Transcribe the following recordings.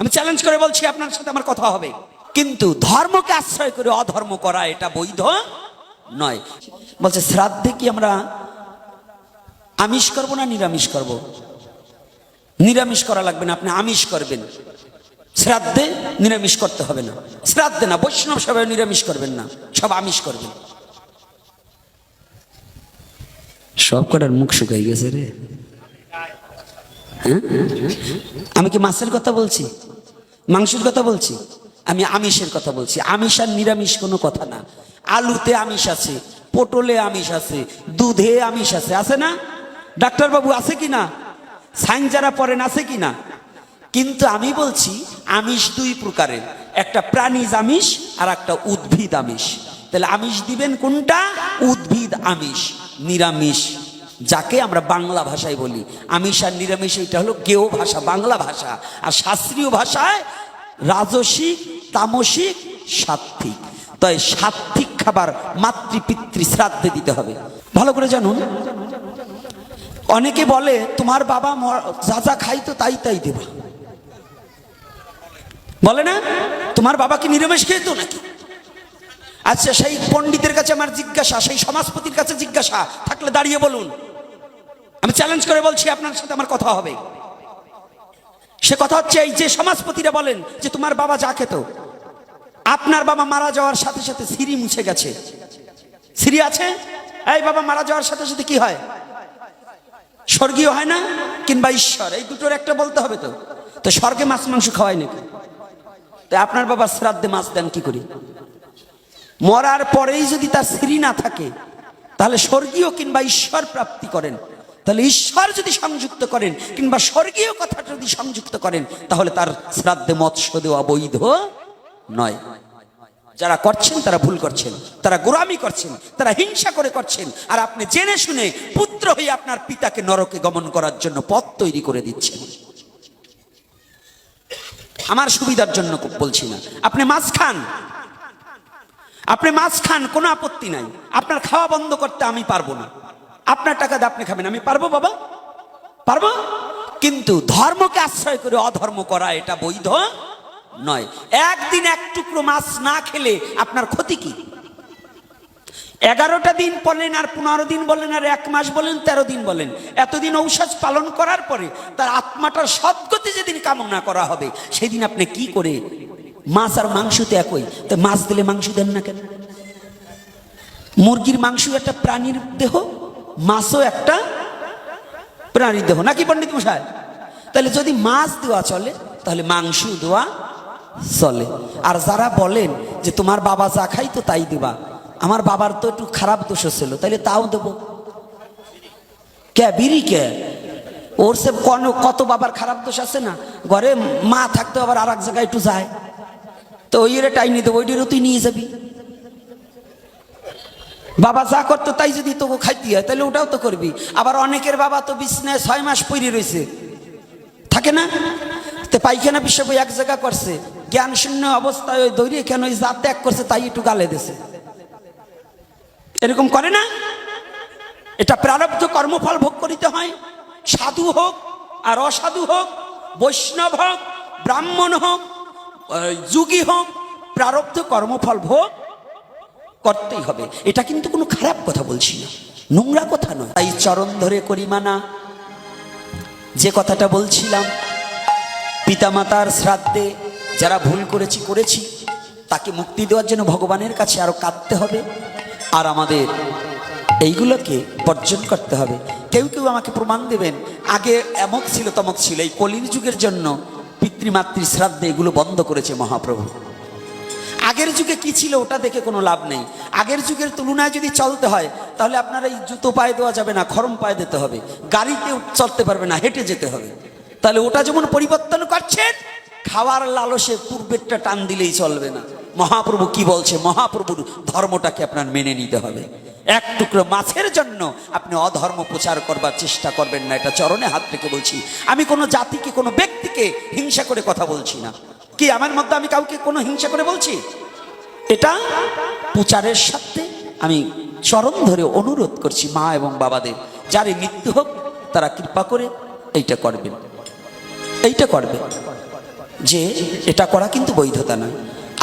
আমি চ্যালেঞ্জ করে বলছি আপনার সাথে আমার কথা হবে, কিন্তু ধর্মকে আশ্রয় করে অধর্ম করা এটা বৈধ নয়। বলছে শ্রাদ্ধে কি আমরা আমিষ করব না নিরামিষ করব? নিরামিষ করা লাগবে না, আপনি আমিষ করবেন। শ্রাদ্ধে নিরামিষ করতে হবে না, শ্রাদ্ধে না, বৈষ্ণব সবাই নিরামিষ করবেন না, সব আমিষ করবেন। সব কটার মুখ শুকাই গেছে রে। হ্যাঁ, আমি কি মাছের কথা বলছি, মাংসের কথা বলছি? আমি আমিষের কথা বলছি। আমিষ আর নিরামিষ কোনো কথা না। আলুতে আমিষ আছে, পটলে আমিষ আছে, দুধে আমিষ আছে, আছে না? ডাক্তারবাবু আছে কি না? সাইন্স যারা পড়েন আছে কি না? কিন্তু আমি বলছি আমিষ দুই প্রকারের, একটা প্রাণীজ আমিষ আর একটা উদ্ভিদ আমিষ। তাহলে আমিষ দিবেন কোনটা? উদ্ভিদ আমিষ। নিরামিষ যাকে আমরা বাংলা ভাষায় বলি, আমিষ আর নিরামিষ এটা হলো গেয় ভাষা, বাংলা ভাষা। আর শাস্ত্রীয় ভাষায় রাজসিক, তামসিক, সাত্ত্বিক। তাই সাত্ত্বিক খাবার মাতৃপিতৃ শ্রাদ্ধে দিতে হবে। ভালো করে জানুন। অনেকে বলে তোমার বাবা যা যা খাইতো তাই তাই দেবা, বলে না? তোমার বাবা কি নিরামিষ খেতো নাকি? আচ্ছা, সেই পণ্ডিতের কাছে আমার জিজ্ঞাসা, সেই সমাজপতির কাছে জিজ্ঞাসা, থাকলে দাঁড়িয়ে বলুন। আমি চ্যালেঞ্জ করে বলছি আপনার সাথে আমার কথা হবে। সে কথা হচ্ছে এই যে সমাজপতিরা বলেন যে তোমার বাবা যা খেত, আপনার বাবা মারা যাওয়ার সাথে সাথে সিঁড়ি মুছে গেছে, সিঁড়ি আছে, এই বাবা মারা যাওয়ার সাথে সাথে কি হয়? স্বর্গীয় হয় না, কিংবা ঈশ্বর, এই দুটোর একটা বলতে হবে। তো তো স্বর্গে মাছ মাংস খাওয়ায় নাকি? তো আপনার বাবার শ্রাদ্ধে মাছ দেন কি করি? মরার পরেই যদি তার স্ত্রী না থাকে, তাহলে স্বর্গীয় কিংবা ঈশ্বর প্রাপ্তি করেন। তাহলে ঈশ্বর যদি সংযুক্ত করেন কিংবা স্বর্গীয় কথা যদি সংযুক্ত করেন, তাহলে তার শ্রাদ্ধে মৎস্য দেওয়া বৈধ নয়। যারা করছেন তারা ভুল করছেন, তারা গোরামি করছেন, তারা হিংসা করে করছেন। আর আপনি জেনে শুনে পুত্র হয়ে আপনার পিতাকে নরকে গমন করার জন্য পথ তৈরি করে দিচ্ছেন। আমার সুবিধার জন্য বলছি না। আপনি মাছ খান, আপনি মাছ খান, কোনো আপত্তি নাই। আপনার খাওয়া বন্ধ করতে আমি পারবো না। আপনার টাকা দিয়ে আপনি খাবেন, আমি পারবো বাবা, পারবো। কিন্তু ধর্মকে আশ্রয় করে অধর্ম করা এটা বৈধ নয়। একদিন এক টুকরো মাছ না খেলে আপনার ক্ষতি কি? 11টা দিন বলেন আর 15 দিন বলেন আর 1 মাস বলেন 13 দিন বলেন, এতদিন ঔষধ পালন করার পরে তার আত্মাটার সদ্গতি যেদিন কামনা করা হবে, সেদিন আপনি কি করে? মাছ আর মাংস তো একই, তো মাছ দিলে মাংস দেন না কেন? মুরগির মাংস একটা প্রাণীর দেহ, মাছও একটা প্রাণীর দেহ, নাকি পণ্ডিত মশাই? তাহলে যদি মাছ দেওয়া চলে, তাহলে মাংস দেওয়া চলে। আর যারা বলেন যে তোমার বাবা যা খাইতো তাই দিবা, আমার বাবার তো একটু খারাপ দোষ ছিল, তাইলে তাও দেবো। কে বিড়ি কে? ওর সে কত বাবার খারাপ দোষ আছে না, ঘরে মা থাকতে আবার আর এক জায়গায় একটু যায়, তো ওই টাইনি দেবো, ওইটারও তুই নিয়ে যাবি। বাবা যা করতো তাই যদি তোকে খাইতে হয়, তাহলে ওটাও তো করবি। আবার অনেকের বাবা তো বিছনায় 6 মাস পড়ে রয়েছে, থাকে না? তো পায়খানা পিসাব এক জায়গা করছে, জ্ঞান শূন্য অবস্থায় ওই দৌড়িয়ে কেন ওই যা ত্যাগ করছে তাই একটু গালে দিছে, এরকম করে না? এটা প্রারব্ধ কর্মফল ভোগ করিতে হয়। সাধু হোক আর অসাধু হোক, বৈষ্ণব হোক, ব্রাহ্মণ হোক, যোগী হোক, প্রারব্ধ কর্মফল ভোগ করতেই হবে। এটা কিন্তু কোনো খারাপ কথা বলছি না, নোংরা কথা নয়। তাই চরণ ধরে করি মানা, যে কথাটা বলছিলাম, পিতামাতার শ্রাদ্ধে যারা ভুল করেছি, তাকে মুক্তি দেওয়ার জন্য ভগবানের কাছে আরো কাঁদতে হবে। আর আমাদের এইগুলোকে বর্জন করতে হবে। কেউ কেউ আমাকে প্রমাণ দেবেন আগে এমক ছিল তমক ছিল, এই কলির যুগের জন্য পিতৃমাতৃ শ্রাদ্ধে এগুলো বন্ধ করেছে মহাপ্রভু। আগের যুগে কি ছিল ওটা দেখে কোনো লাভ নেই। আগের যুগের তুলনায় যদি চলতে হয়, তাহলে আপনারা এই জুতো পায়ে দেওয়া যাবে না, খরম পায়ে দিতে হবে, গাড়িতে চলতে পারবে না, হেঁটে যেতে হবে। তাহলে ওটা যেমন পরিবর্তন করছেন, খাওয়ার লালসে পূর্বেরটা টান দিলেই চলবে না। মহাপ্রভু কি বলছে? মহাপ্রভুর ধর্মটাকে আপনার মেনে নিতে হবে। এক টুকরো মাছের জন্য আপনি অধর্ম প্রচার করবার চেষ্টা করবেন না, এটা চরণে হাত রেখে বলছি। আমি কোনো জাতিকে, কোনো ব্যক্তিকে হিংসা করে কথা বলছি না। কি আমার মধ্যে আমি কাউকে কোনো হিংসা করে বলছি? এটা প্রচারের সাথে আমি চরণ ধরে অনুরোধ করছি মা এবং বাবাদের, যার মৃত্যু হোক তারা কৃপা করে এইটা করবেন, এইটা করবে। যে এটা করা কিন্তু বৈধতা নয়।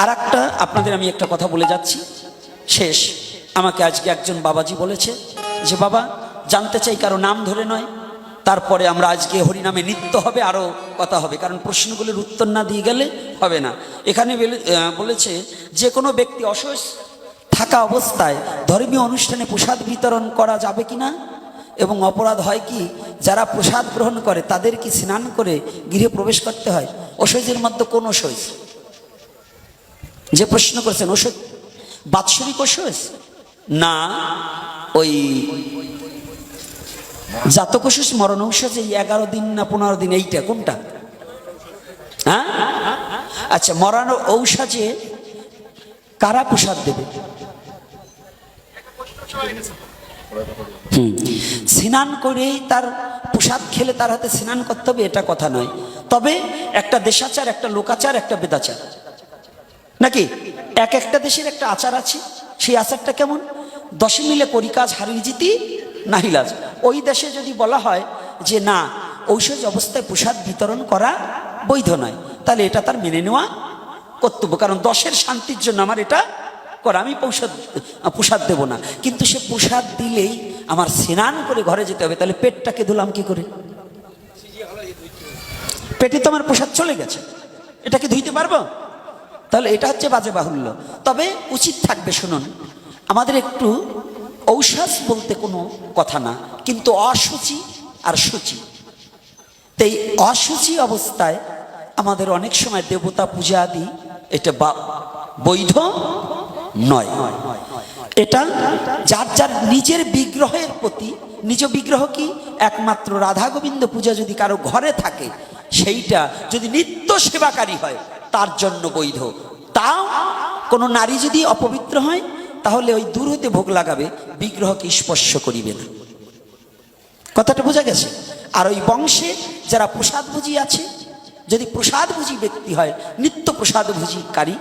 আর একটা আপনাদের আমি একটা কথা বলে যাচ্ছি শেষ। আমাকে আজকে একজন বাবাজি বলেছে যে বাবা জানতে চাই, কারো নাম ধরে নয়, তারপরে আমরা আজকে হরিনামে নৃত্য হবে, আরও কথা হবে, কারণ প্রশ্নগুলির উত্তর না দিয়ে গেলে হবে না। এখানে বলেছে যে কোনো ব্যক্তি অসুস্থ থাকা অবস্থায় ধর্মীয় অনুষ্ঠানে প্রসাদ বিতরণ করা যাবে কি না, এবং অপরাধ হয় কি যারা প্রসাদ গ্রহণ করে তাদের কি স্নান করে গৃহে প্রবেশ করতে হয়? অসহ্যের মধ্যে কোন অসহ্য? যে প্রশ্ন করেছেন অসহ্য বাৎসরিক অসহ্য না, ওই জাতক অসহ্য মরণ ঔষধ, এই 11 দিন না 15 দিন, এইটা কোনটা? হ্যাঁ আচ্ছা, মরানো ঔষধে কারা প্রসাদ দেবে? স্নান করে তার প্রসাদ খেলে তার হাতে স্নান করতে হবে এটা কথা নয়। তবে একটা দেশাচার, একটা লোকাচার, একটা বেদাচার, নাকি এক একটা দেশের একটা আচার আছে। সেই আচারটা কেমন? 10 মিলে করি কাজ হারিয়ে জিতি নাহিলাজ। ওই দেশে যদি বলা হয় যে না ঔষধ অবস্থায় প্রসাদ বিতরণ করা বৈধ নয়, তাহলে এটা তার মেনে নেওয়া কর্তব্য, কারণ 10-এর শান্তির জন্য আমার এটা করা, আমি প্রসাদ দেব না। কিন্তু সে প্রসাদ দিলেই আমার স্নান করে ঘরে যেতে হবে, তাহলে পেটটাকে ধুলাম কি করে? পেটে তো আমার প্রসাদ চলে গেছে, এটাকে ধুইতে পারবো? তাহলে এটা হচ্ছে বাজে বাহুল্য। তবে উচিত থাকবে, শুনুন, আমাদের একটু ঔষধ বলতে কোনো কথা না, কিন্তু অসুচি আর সূচি, তো এই অসুচি অবস্থায় আমাদের অনেক সময় দেবতা পূজা আদি এটা বৈধ নয়। এটা যার যার নিজের বিগ্রহের প্রতি, নিজ বিগ্রহ কি একমাত্র রাধা গোবিন্দ পূজা যদি কারো ঘরে থাকে, সেইটা যদি নিত্য সেবাকারী হয় তার জন্য বৈধ। তাও কোনো নারী যদি অপবিত্র হয় তাহলে ওই দূর হতে ভোগ লাগাবে, বিগ্রহকে স্পর্শ করিবে না। কথাটা বোঝা গেছে? আর ওই বংশে যারা প্রসাদ ভুজি আছে, যদি প্রসাদ ভুজি ব্যক্তি হয়, নিত্য প্রসাদ ভুজিকারী,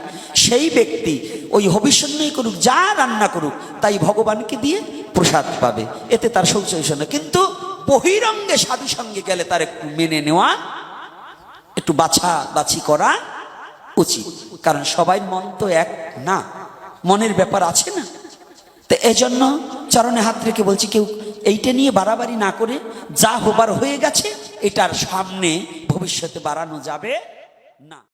সেই ব্যক্তি ওই হবিষ্যন্নই করুক, যা রান্না করুক, তাই ভগবানকে দিয়ে প্রসাদ পাবে, এতে তার শৌচ না। কিন্তু বহিরঙ্গে সাধু সঙ্গে গেলে তার একটু মেনে নেওয়া, একটু বাছাবাছি করা উচিত, কারণ সবাই মন তো এক না, মনের ব্যাপার আছে না। তো এজন্য চরণে হাত রেখে বলছি, কেউ এইটা নিয়ে বাড়াবাড়ি না করে, যা হবার হয়ে গেছে এটার সামনে ভবিষ্যতে বাড়ানো যাবে না।